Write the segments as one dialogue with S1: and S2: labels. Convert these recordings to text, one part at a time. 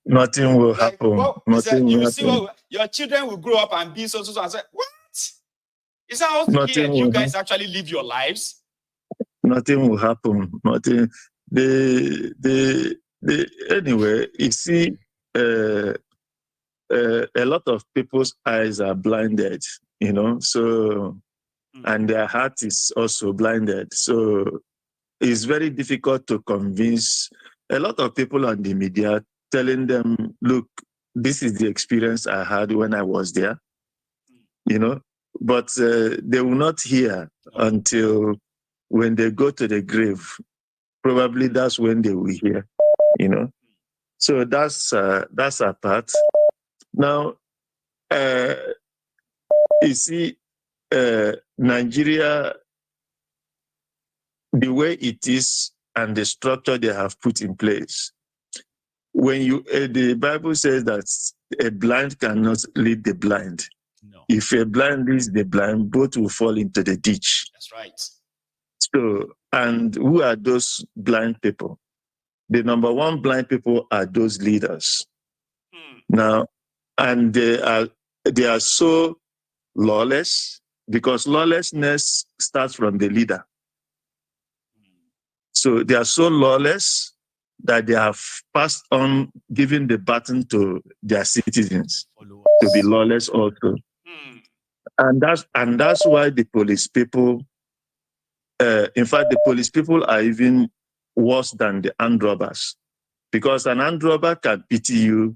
S1: Nothing will
S2: Like,
S1: happen.
S2: well,
S1: Nothing
S2: you
S1: will
S2: see
S1: happen.
S2: what your children will grow up and be so. I said, what? Is that how
S1: Nothing
S2: you
S1: will
S2: guys actually live your lives?
S1: Nothing will happen. Nothing. Anyway, you see, a lot of people's eyes are blinded, so, and their heart is also blinded. So it's very difficult to convince a lot of people on the media, telling them, look, this is the experience I had when I was there, but they will not hear until when they go to the grave. Probably that's when they will hear, So that's our part. Now, you see, Nigeria, the way it is and the structure they have put in place. When the Bible says that a blind cannot lead the blind.
S2: No.
S1: If a blind leads the blind, both will fall into the ditch.
S2: That's right.
S1: So, and who are those blind people? The number one blind people are those leaders. Now, and they are so lawless because lawlessness starts from the leader. So they are so lawless that they have passed on giving the baton to their citizens to be lawless also. And that's why the police people, in fact, the police people are even worse than the armed robbers, because an armed robber can pity you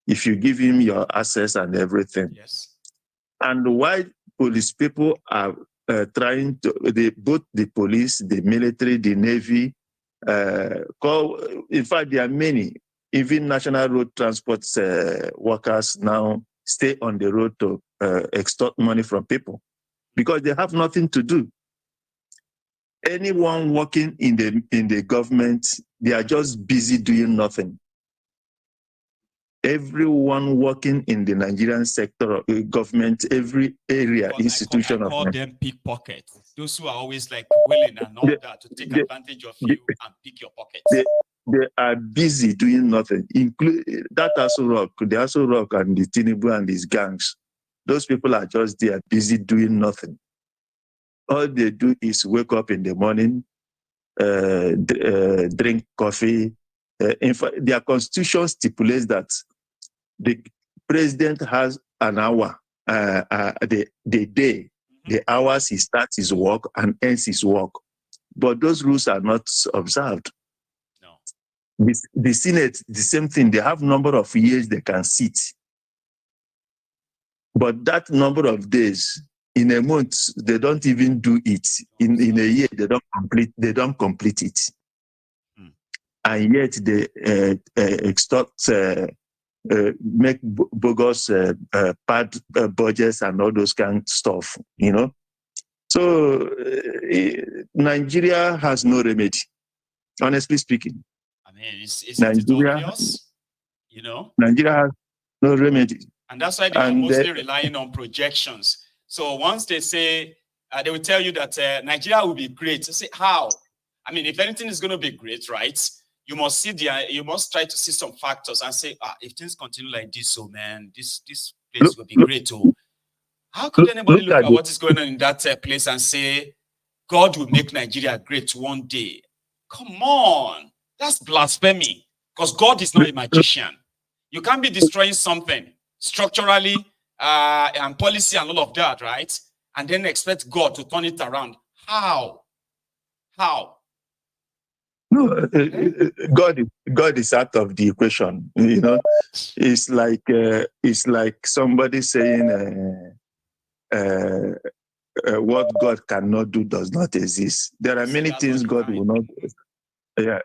S1: if you give him your access and everything.
S2: Yes.
S1: And why police people are trying to, both the police, the military, the Navy, in fact, there are many, even National Road Transport workers now stay on the road to extort money from people because they have nothing to do. Anyone working in the government, they are just busy doing nothing. Everyone working in the Nigerian sector of government, every area, institution
S2: I call them pickpockets. Those who are always like willing and all that to take advantage of you and pick your pockets.
S1: They are busy doing nothing. Include that Aso Rock, the Aso Rock and the Tinubu and his gangs. Those people are just there busy doing nothing. All they do is wake up in the morning, drink coffee. In fact, their constitution stipulates that the president has an hour, the day, the hours he starts his work and ends his work. But those rules are not observed. No. The Senate, the same thing. They have number of years they can sit. But that number of days, in a month, they don't even do it. In a year, they don't complete it. And yet they extort, make bogus bad budgets and all those kind of stuff, So Nigeria has no remedy, honestly speaking.
S2: I mean, it's obvious,
S1: Nigeria has no remedy.
S2: And that's why they are mostly relying on projections. So once they say, they will tell you that Nigeria will be great. You say, how? I mean, if anything is going to be great, right? You must try to see some factors and say, if things continue like this, so man, this place will be great. Oh, how could anybody look at what is going on in that place and say, God will make Nigeria great one day? Come on, that's blasphemy. Because God is not a magician. You can't be destroying something structurally and policy and all of that, right? And then expect God to turn it around. How?
S1: No, God is out of the equation. It's like somebody saying what God cannot do does not exist. There are many things God will not. Yeah,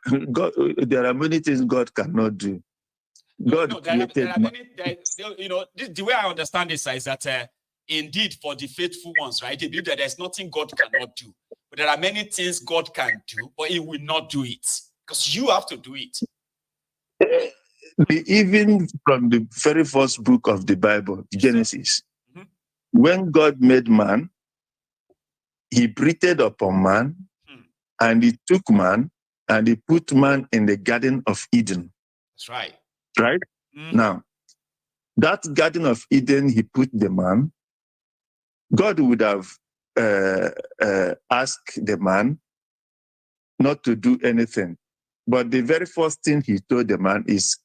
S1: there are many things God cannot do. God created.
S2: There are many. The way I understand this is that indeed for the faithful ones, right? They believe that there's nothing God cannot do. But there are many things God can do, but He will not do it because you have to do it.
S1: Even from the very first book of the Bible, Genesis, when God made man, He breathed upon man, and He took man, and He put man in the Garden of Eden.
S2: That's right.
S1: Right? Now, that Garden of Eden, he put the man. God would have asked the man not to do anything. But the very first thing he told the man is,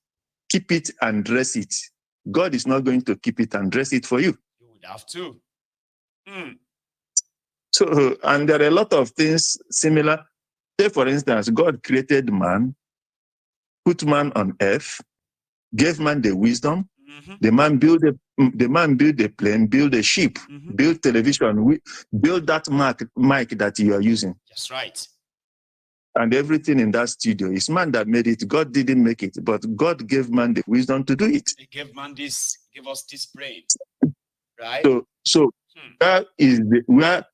S1: keep it and dress it. God is not going to keep it and dress it for you.
S2: You would have to.
S1: So, and there are a lot of things similar. Say, for instance, God created man, put man on earth, gave man the wisdom. The man built a plane, built a ship, built television, built that mic that you are using.
S2: That's right.
S1: And everything in that studio, it's man that made it. God didn't make it, but God gave man the wisdom to do it.
S2: He gave man this, give us this brain, right?
S1: So that is where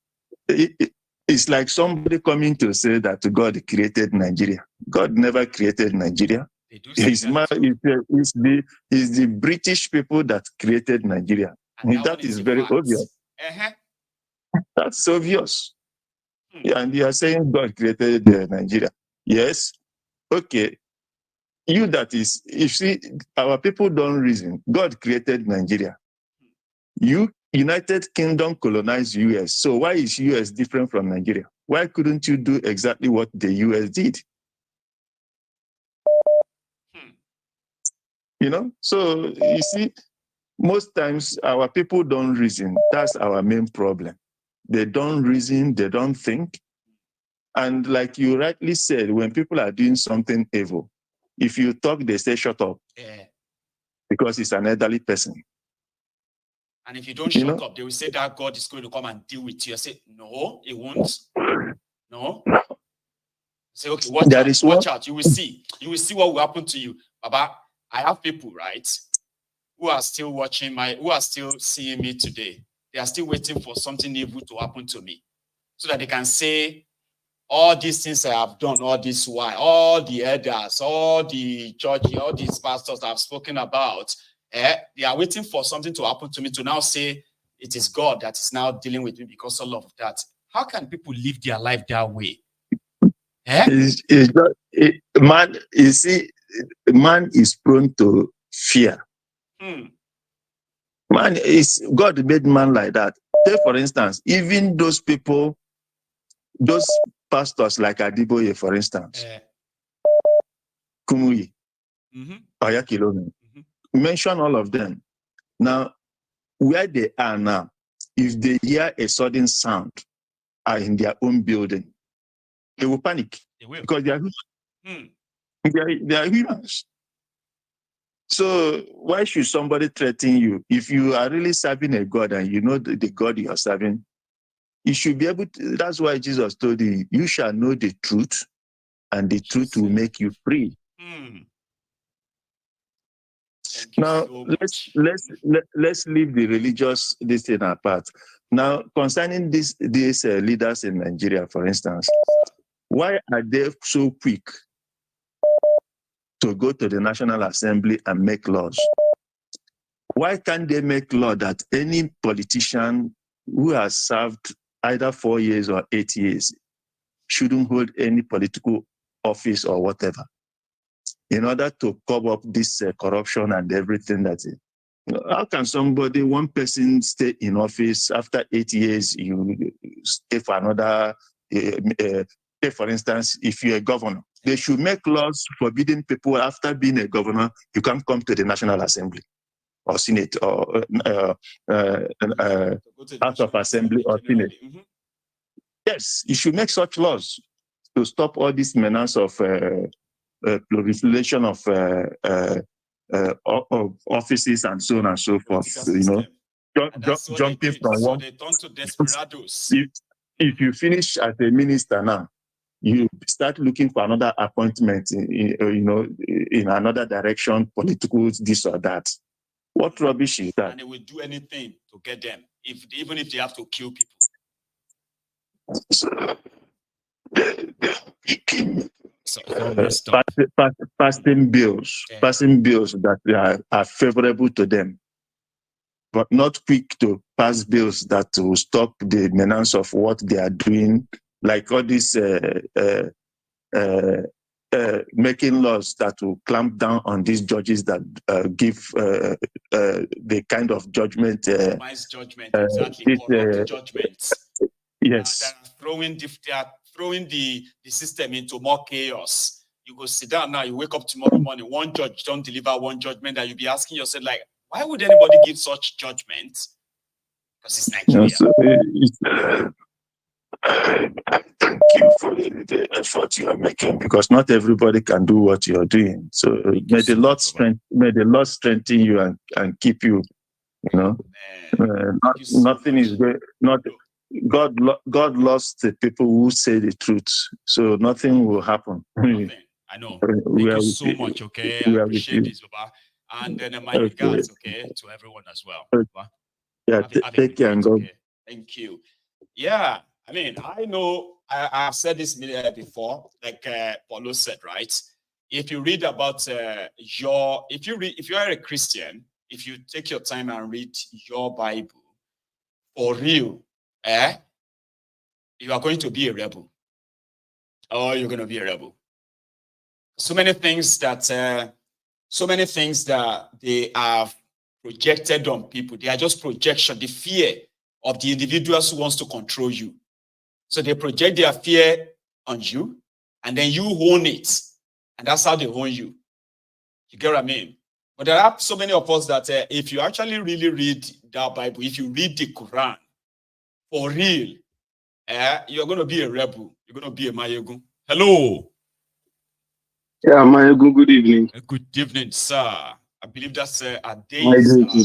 S1: it's like somebody coming to say that God created Nigeria. God never created Nigeria.
S2: They do say
S1: it's the British people that created Nigeria.
S2: And
S1: that is very obvious. That's obvious. And you are saying God created Nigeria. Yes. Okay. You see, our people don't reason. God created Nigeria. United Kingdom colonized US. So why is US different from Nigeria? Why couldn't you do exactly what the US did? So you see, most times our people don't reason. That's our main problem. They don't reason, they don't think. And like you rightly said, when people are doing something evil, if you talk, they say, shut up.
S2: Yeah.
S1: Because it's an elderly person.
S2: And if you don't shut up, they will say that God is going to come and deal with you. I say, no, it won't. No. Say, okay, watch out. You will see. You will see what will happen to you. Baba, I have people, right, who are still watching who are still seeing me today. They are still waiting for something evil to happen to me so that they can say, all these things I have done, all this while, all the elders, all the church, all these pastors I've spoken about, they are waiting for something to happen to me to now say it is God that is now dealing with me because of all of that. How can people live their life that way?
S1: Man, you see, man is prone to fear. God made man like that. Take, for instance, even those people, those pastors like Adiboye, for instance, Kumuyi, Oyakilome, mention all of them. Now, where they are now, if they hear a sudden sound in their own building, they will panic.
S2: They will.
S1: Because they are they are humans. So why should somebody threaten you? If you are really serving a God and you know the God you are serving, you should be able to. That's why Jesus told you, you shall know the truth, and the truth will make you free. Now, let's leave the religious this thing apart. Now, concerning these leaders in Nigeria, for instance, why are they so quick to go to the National Assembly and make laws? Why can't they make law that any politician who has served either 4 years or 8 years shouldn't hold any political office or whatever, in order to cover up this corruption and everything that is? How can one person stay in office after 8 years, you stay for another, for instance, if you're a governor, they should make laws forbidding people after being a governor, you can't come to the National Assembly or Senate or House of Assembly or Senate. Yes, you should make such laws to stop all this menace of proliferation of offices and so on and so forth. Jumping from one.
S2: So they turn to desperados.
S1: If you finish as a minister now, you start looking for another appointment in another direction, political, this or that. What rubbish is that?
S2: And they will do anything to get them, even if they have to kill people.
S1: Passing bills that are favorable to them, but not quick to pass bills that will stop the menace of what they are doing, like all this making laws that will clamp down on these judges that give the kind of judgment.
S2: Judgment, exactly, corrupt judgments.
S1: Yes.
S2: They are throwing the system into more chaos. You go sit down now, you wake up tomorrow morning, one judge don't deliver one judgment, that you'll be asking yourself, like, why would anybody give such judgment? Because it's Nigeria.
S1: Thank you for the effort you are making, because not everybody can do what you are doing. So may the Lord strengthen you and keep you. You know, nothing is great. God lost the people who say the truth, so nothing will happen.
S2: Nothing. I know. Thank you so much. Okay, I appreciate this, Baba. And then my regards, okay, to everyone as well. Baba.
S1: Yeah, take care and go.
S2: Okay. Thank you. Yeah, I mean, I know I've said this before, like Paulo said, right? If you read about if you are a Christian, if you take your time and read your Bible, for real, you are going to be a rebel. Or you're going to be a rebel. So many things that they have projected on people. They are just projection, the fear of the individuals who wants to control you. So they project their fear on you, and then you own it. And that's how they own you. You get what I mean? But there are so many of us that if you actually really read that Bible, if you read the Quran, for real, you're going to be a rebel. You're going to be a Mayegun. Hello.
S3: Yeah, Mayegun, good evening.
S2: Good evening, sir. I believe that's Adeiza.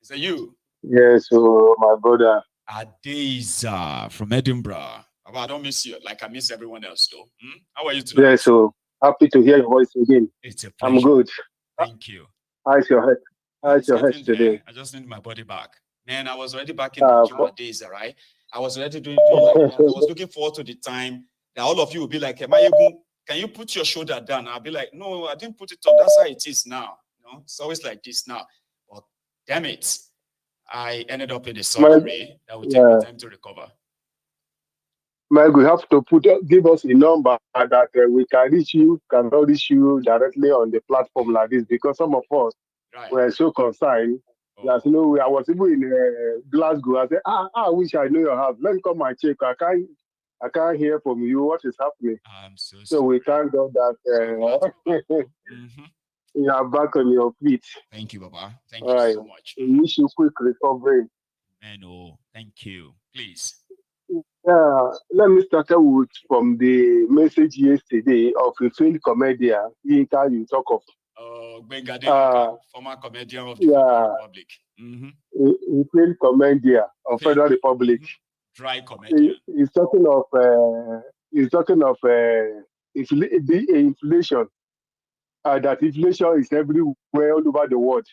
S2: Is that you?
S3: Yeah, so my brother.
S2: Adeiza from Edinburgh. I don't miss you like I miss everyone else, though. How are you tonight?
S3: Yeah, so happy to hear your voice again.
S2: It's a pleasure.
S3: I'm good.
S2: Thank you.
S3: How's your head? How's your head today?
S2: I just need my body back. Man, I was already back in the days, right? I was already doing like that. I was looking forward to the time that all of you will be like, Mayegun, can you put your shoulder down? I'll be like, no, I didn't put it up. That's how it is now. You know, it's always like this now. But damn it, I ended up in the surgery that will take me time to recover.
S3: Mike, we have to give us a number that we can reach you, cannot reach you directly on the platform like this, because some of us were so concerned. That, you know, I was even in Glasgow. I said, I wish I knew your house. Let me come and check. I can't hear from you. What is happening?
S2: I'm so sorry.
S3: So we thank God that you are back on your feet.
S2: Thank you, Baba. Thank you so much.
S3: We wish you quick recovery.
S2: Man, thank you. Please.
S3: Yeah, let me start from the message yesterday of a failed comedian, Yinka, you talk of.
S2: Benga, former comedian of the Federal Republic.
S3: A failed comedian of Federal Republic.
S2: Dry comedian.
S3: He's talking of inflation. That inflation is everywhere all over the world.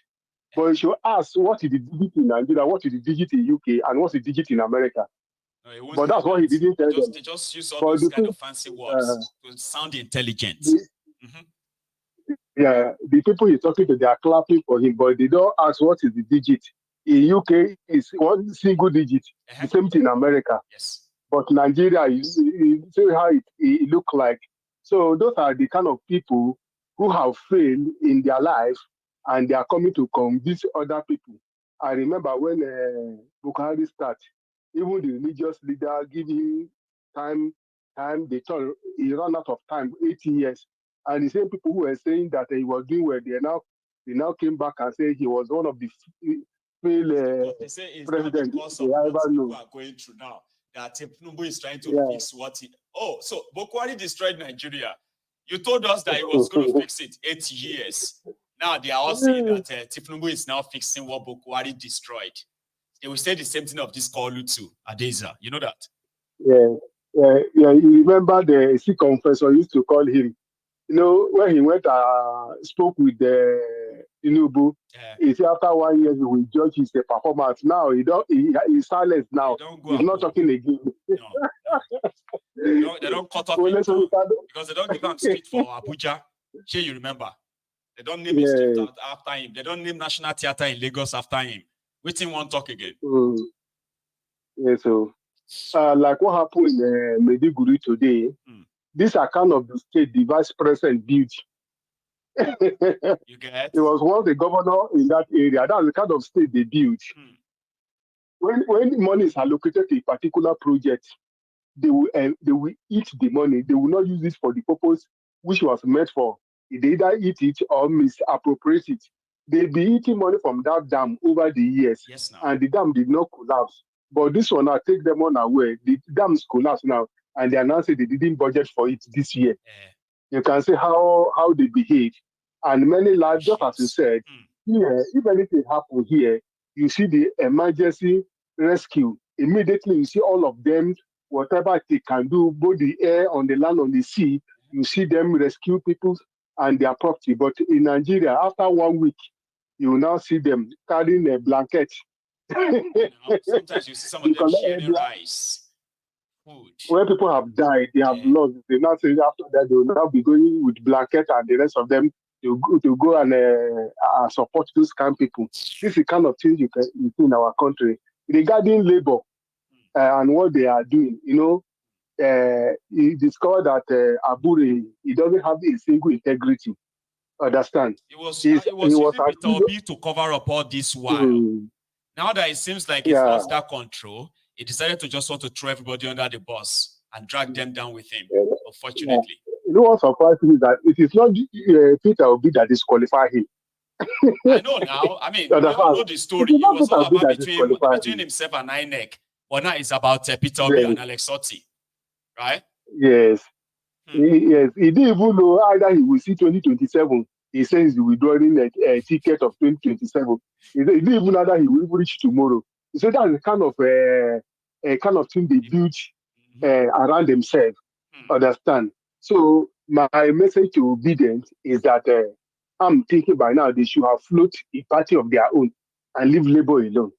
S3: But you should ask, what is the digit in Nigeria, what is the digit in UK, and what's the digit in America?
S2: No,
S3: but that's what he didn't tell them.
S2: They just use all those kind of fancy words to sound intelligent.
S3: Yeah, the people he's talking to, they are clapping for him, but they don't ask what is the digit. In UK, it's one single digit. The same thing in America.
S2: Yes.
S3: But Nigeria, you see how it look like. So those are the kind of people who have failed in their life, and they are coming to convince other people. I remember when Bukhari started, even the religious leader give him time, they told he ran out of time, 80 years. And the same people who were saying that he was doing well, they now came back and say he was one of the failed presidents
S2: they ever know. Are going through now that Tinubu is trying to fix what he. Oh, so Bukhari destroyed Nigeria. You told us that he was going to fix it 8 years. Now they are all saying that Tinubu is now fixing what Bukhari destroyed. They will say the same thing of this Kolu too, Adeiza. You know that?
S3: Yeah. You remember the Sikh confessor used to call him. You know, when he went spoke with Tinubu, he said after 1 year he will judge his performance. Now he's silent now. He's not talking again.
S2: No. They don't cut off him because they don't give him street for Abuja. Sure, you remember? They don't name his street after him. They don't name National Theatre in Lagos after him. Waiting won't talk again.
S3: Yeah, so like what happened in Maiduguri today, this account of the state the vice president built.
S2: You get?
S3: There was once a governor in that area. That's the kind of state they built. When money is allocated to a particular project, they will eat the money. They will not use it for the purpose which was meant for. They either eat it or misappropriate it. They'll be eating money from that dam over the years,
S2: Yes, now.
S3: and the dam did not collapse. But this one, I take them unaware. The dams collapse now, and they announce that they didn't budget for it this year. You can see how they behave. And many lives, just as you said, here, if anything happens here, you see the emergency rescue. Immediately, you see all of them, whatever they can do, both the air, on the land, on the sea, you see them rescue people and their property. But in Nigeria, after 1 week, you will now see them carrying a blanket.
S2: Sometimes you see some of them sharing rice, food.
S3: Where people have died, they have lost. They now say after that they will now be going with blanket and the rest of them to go and support those kind of people. This is the kind of things you see in our country regarding labor and what they are doing. He discovered that Abure, he doesn't have a single integrity. Understand?
S2: It was Peter Obi to cover up all this while. Now that it seems like he's lost that control, he decided to just want to throw everybody under the bus and drag them down with him. Unfortunately,
S3: you know what surprised me is that it is not Peter Obi that disqualified him.
S2: I know now. I mean, we all know the story. It was all about between himself and INEC. But now it's about Peter Obi and Alex Otti, right?
S3: Yes. Yes. He didn't even know either he will see 2027. He says he will withdrawing a ticket of 2027. He didn't even know that he will reach tomorrow. So that's the kind of thing they build around themselves. Understand? So my message to obedience is that I'm thinking by now they should have float a party of their own and leave Labour alone,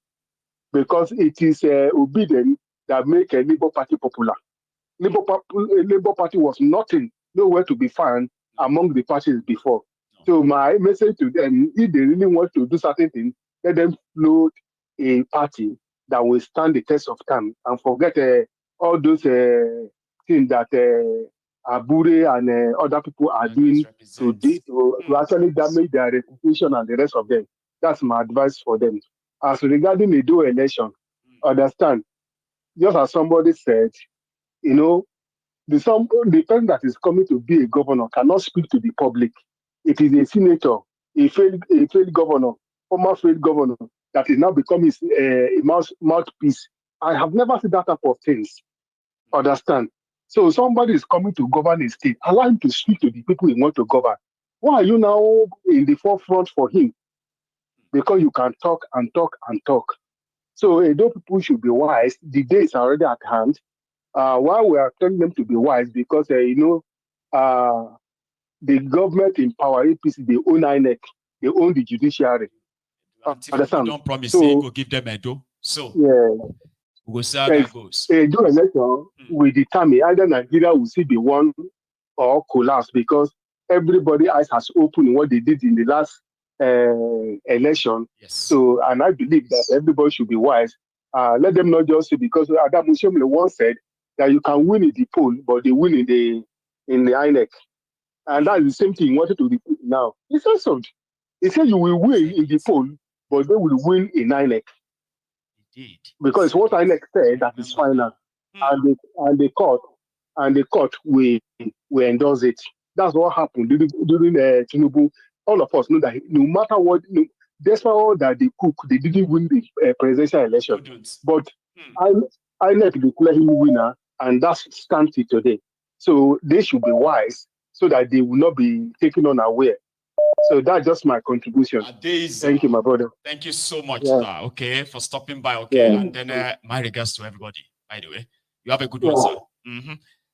S3: because it is obedience that make a Labour Party popular. Labour Party was nothing, nowhere to be found among the parties before. So my message to them, if they really want to do certain things, let them float a party that will stand the test of time and forget all those things that Abure and other people are doing to actually damage their reputation and the rest of them. That's my advice for them. As regarding the dual election, understand, just as somebody said, the person that is coming to be a governor cannot speak to the public. It is a senator, a failed governor, former failed governor, that is now becoming a mouthpiece. I have never seen that type of things. Understand? So somebody is coming to govern a state. Allow him to speak to the people he wants to govern. Why are you now in the forefront for him? Because you can talk and talk and talk. So those people should be wise. The day is already at hand. Why we are telling them to be wise? Because the government in power, APC, they own INEC, they own the judiciary.
S2: Understand? Don't promise you go give them a do. So we will see how that goes.
S3: A do election will determine either Nigeria will see the one or collapse, because everybody eyes has opened in what they did in the last election.
S2: Yes.
S3: So, and I believe that everybody should be wise. Let them not just say, because Adam Mushomle once said that you can win in the poll, but they win in the INEC. And that's the same thing he wanted to repeat now. He said something. He said you will win in the poll, but they will win in INEC.
S2: Indeed.
S3: Because it's what INEC said that is final. And the court will endorse it. That's what happened during Tinubu. All of us know that no matter what, despite all that they cook, they didn't win the presidential election. But INEC declared him winner, and that's stands today. So they should be wise so that they will not be taken unaware. So that's just my contribution. Thank you, my brother.
S2: Thank you so much, sir, okay, for stopping by, okay? And then my regards to everybody, by the way. You have a good one, sir.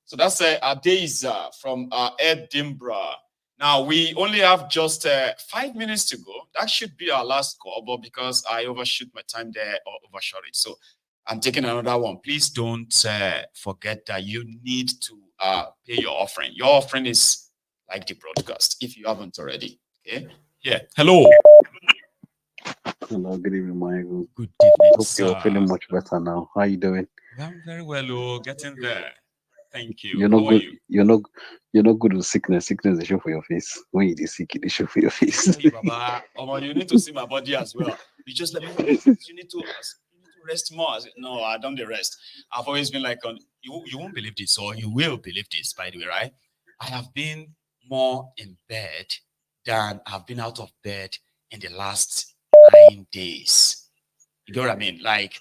S2: So that's Adeza from Edinburgh. Now, we only have just 5 minutes to go. That should be our last call, but because I overshoot my time there or overshot it, so I'm taking another one. Please don't forget that you need to pay your offering. Your offering is like the broadcast, if you haven't already. Okay. Yeah. Hello.
S4: Hello. Good evening, Michael.
S2: Good evening.
S4: Hope you're feeling much better now. How are you doing?
S2: I'm very well. Oh, getting there. Thank you.
S4: You're not
S2: How are
S4: good.
S2: you?
S4: You're not good with sickness. Sickness they show for your face. When you sick, they show for your face.
S2: Hey, Baba, you need to see my body as well. You just let me. You need to rest more. I said, no, I don't do rest. I've always been like, you won't believe this, or you will believe this, by the way, right? I have been more in bed than I've been out of bed in the last 9 days. You get what I mean? Like,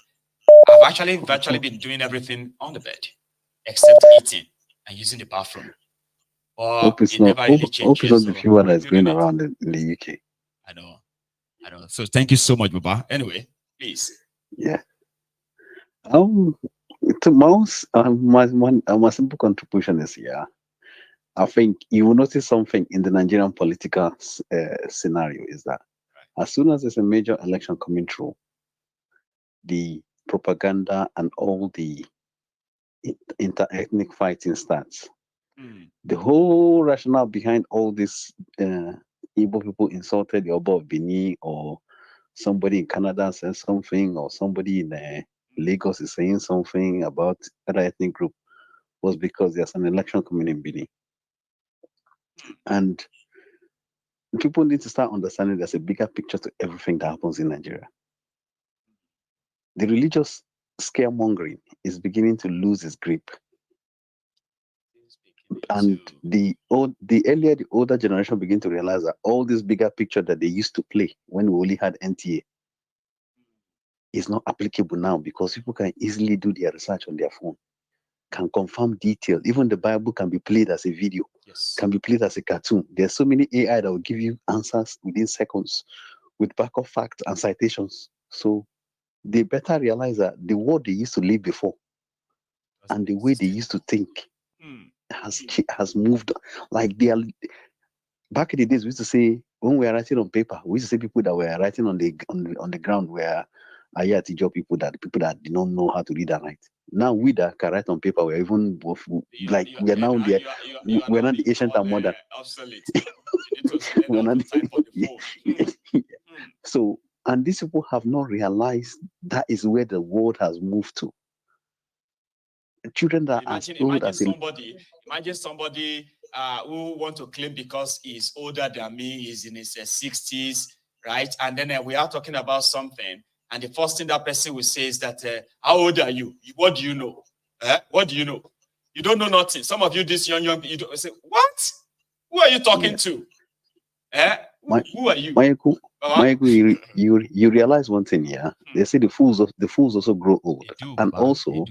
S2: I've actually virtually been doing everything on the bed, except eating and using the bathroom. Or
S4: Hope it's
S2: it
S4: not.
S2: never
S4: Hope,
S2: really
S4: hope it's
S2: changes.
S4: not the
S2: So
S4: fever
S2: I'm
S4: that's going
S2: building it.
S4: around in the UK.
S2: I know. So thank you so much, Baba. Anyway, please.
S4: Yeah. To most my simple contribution is I think you will notice something in the Nigerian political scenario is that as soon as there's a major election coming through, the propaganda and all the inter-ethnic fighting starts. The whole rationale behind all this Igbo people insulted the Oba of Benin, or somebody in Canada says something, or somebody in Lagos is saying something about other ethnic group, was because there's an election coming in Benin. And people need to start understanding there's a bigger picture to everything that happens in Nigeria. The religious scaremongering is beginning to lose its grip. And the older generation begin to realize that all this bigger picture that they used to play when we only had NTA is not applicable now, because people can easily do their research on their phone, can confirm detail. Even the Bible can be played as a video, can be played as a cartoon. There's so many AI that will give you answers within seconds with backup facts and citations. So they better realize that the world they used to live before and the way they used to think has moved. Like they are, back in the days, we used to say, when we were writing on paper, we used to say people that were writing on the ground were Ayatijo people that did not know how to read and write. Now we that can write on paper, we're even we're now the ancient and modern.
S2: Obsolete. You need to learn how to type on the phone.
S4: So, and these people have not realized that is where the world has moved to. Children that
S2: imagine somebody who want to claim because he's older than me, he's in his 60s, right? And then we are talking about something, and the first thing that person will say is that, how old are you? What do you know? What do you know? You don't know nothing. Some of you, this young people, you don't say, what? Who are you talking to? Who are you?
S4: Michael, you realize one thing, yeah? They say the fools also grow old. And also,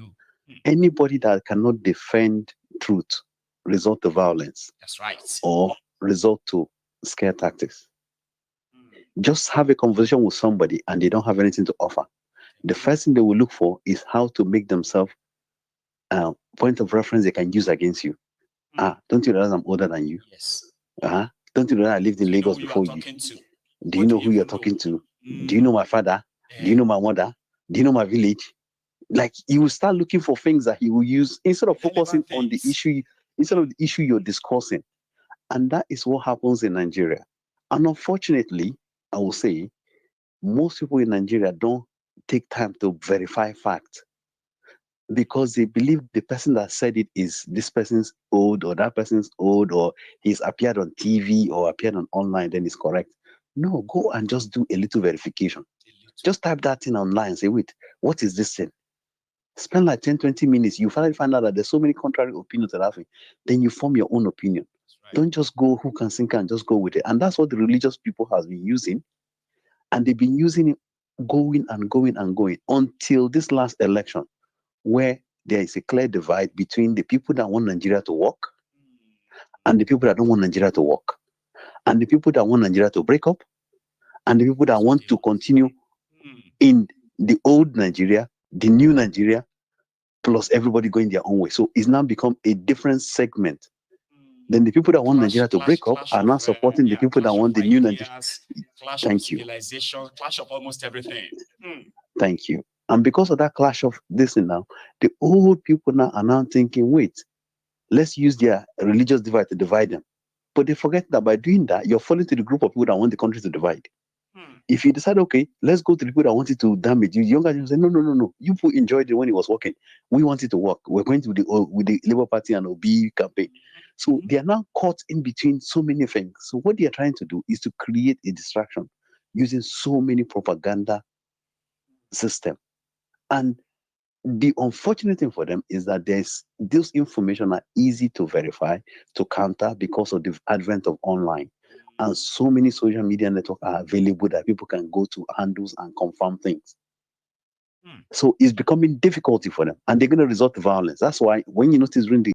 S4: anybody that cannot defend truth resort to violence.
S2: That's right.
S4: Or resort to scare tactics. Just have a conversation with somebody and they don't have anything to offer. The first thing they will look for is how to make themselves a point of reference they can use against you. Don't you realize I'm older than you?
S2: Yes.
S4: Don't you realize I lived in Lagos before you? Do you know who you're talking to? Do you know my father? Do you know my mother? Do you know my village? Like, you will start looking for things that he will use instead of focusing on the issue, instead of the issue you're discussing. And that is what happens in Nigeria. And unfortunately, I will say, most people in Nigeria don't take time to verify facts, because they believe the person that said it is this person's old, or that person's old, or he's appeared on TV or appeared on online, then it's correct. No, go and just do a little verification. Just type that thing online and say, wait, what is this thing? Spend like 10-20 minutes. You finally find out that there's so many contrary opinions that happen. Then you form your own opinion. Right. Don't just go who can sink and just go with it. And that's what the religious people has been using. And they've been using it going and going and going until this last election, where there is a clear divide between the people that want Nigeria to work and the people that don't want Nigeria to work, and the people that want Nigeria to break up, and the people that want to continue in the old Nigeria, the new Nigeria, plus everybody going their own way. So it's now become a different segment. Then the people that want Nigeria to break up are now supporting the people that want the new Nigeria.
S2: Thank you. Civilization, clash of almost everything.
S4: Thank you. And because of that clash of this now, the old people now are now thinking, wait, let's use their religious divide to divide them. But they forget that by doing that, you're falling to the group of people that want the country to divide. If you decide, okay, let's go to the people that wanted to damage you, younger generation say, no. You people enjoyed it when it was working. We want it to work. We're going to with the Labour Party and OB campaign. So they are now caught in between so many things. So what they are trying to do is to create a distraction using so many propaganda system. And the unfortunate thing for them is that those information are easy to verify, to counter because of the advent of online. And so many social media networks are available that people can go to handles and confirm things. So it's becoming difficult for them, and they're going to resort to violence. That's why when you notice during the